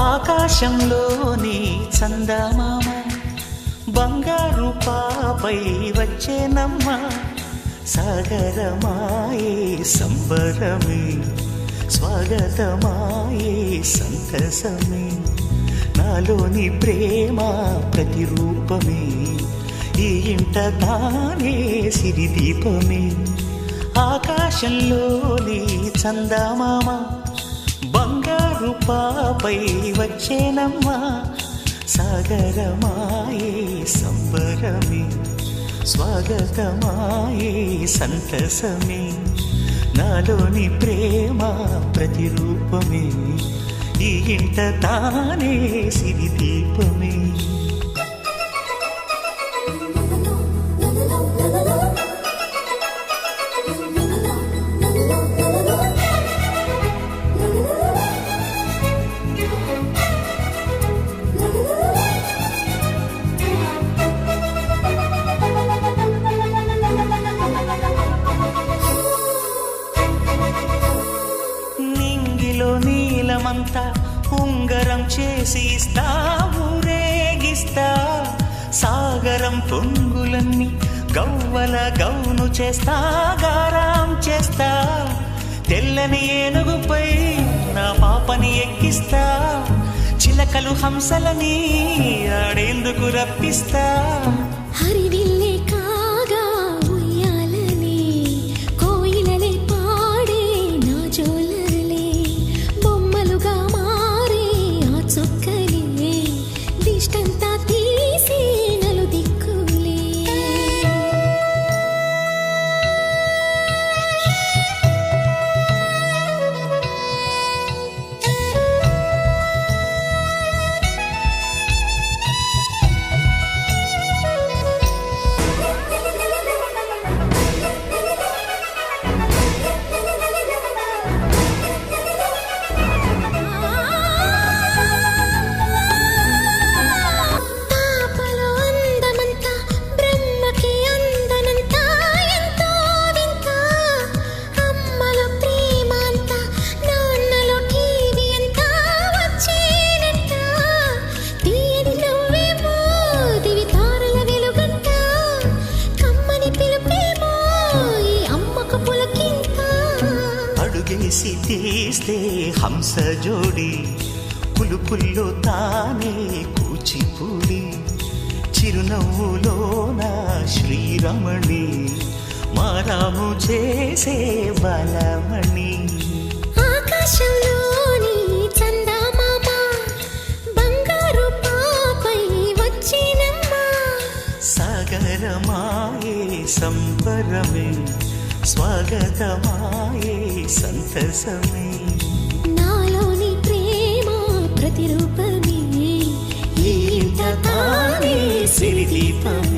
ఆకాశంలోని చందమామ బంగారు పాపై వచ్చేనమ్మ. సాగరమాయే సంబరమే, స్వాగతమాయే సంతసమే. నాలోని ప్రేమ ప్రతిరూపమే, ఈ ఇంట తానే సిరిదీపమే. ఆకాశంలోని చందమామ బంగారు పాపై వచ్చేనమ్మా. సాగరమాయే సంబరమే, స్వాగతమాయే సంతసమే. నాలోని ప్రేమ ప్రతిరూపమే, ఈ ఇంట తానే సిరిదీపమే. నీలమంతా ఉంగరం చేసి ఇస్తా, ఊరేగిస్తా. సాగరం పొంగులన్నీ గవ్వల గౌను చేస్తా, గారాం చేస్తా. తెల్లని ఏనుగుపై నా పాపని ఎక్కిస్తా, చిలకలు హంసలని ఆడేందుకు రప్పిస్తా. హరివిల్లే కాగా ఉయ్యాలనే, కోయిలలే పాడే నా జోలలే. బొమ్మలుగా మారే ఆ చుక్కలే, దిష్టంతా తీసి నలు దిక్కులే. అడుగేసి తీస్తే హంస జోడి, పులుపుల్లో తానే కూచిపూడి. చిరునవ్వులోన శ్రీరమణి, మారాము చేసే బలమణి. ఆకాశంలోని చందమామ బంగారు పాపై వచ్చినమ్మా. సాగరమాయే సంబరమే, స్వాగతమాయే సంతసమే. నాలోని ప్రేమ ప్రతిరూపమే, ఈ ఇంట తానే సిరిదీపమే.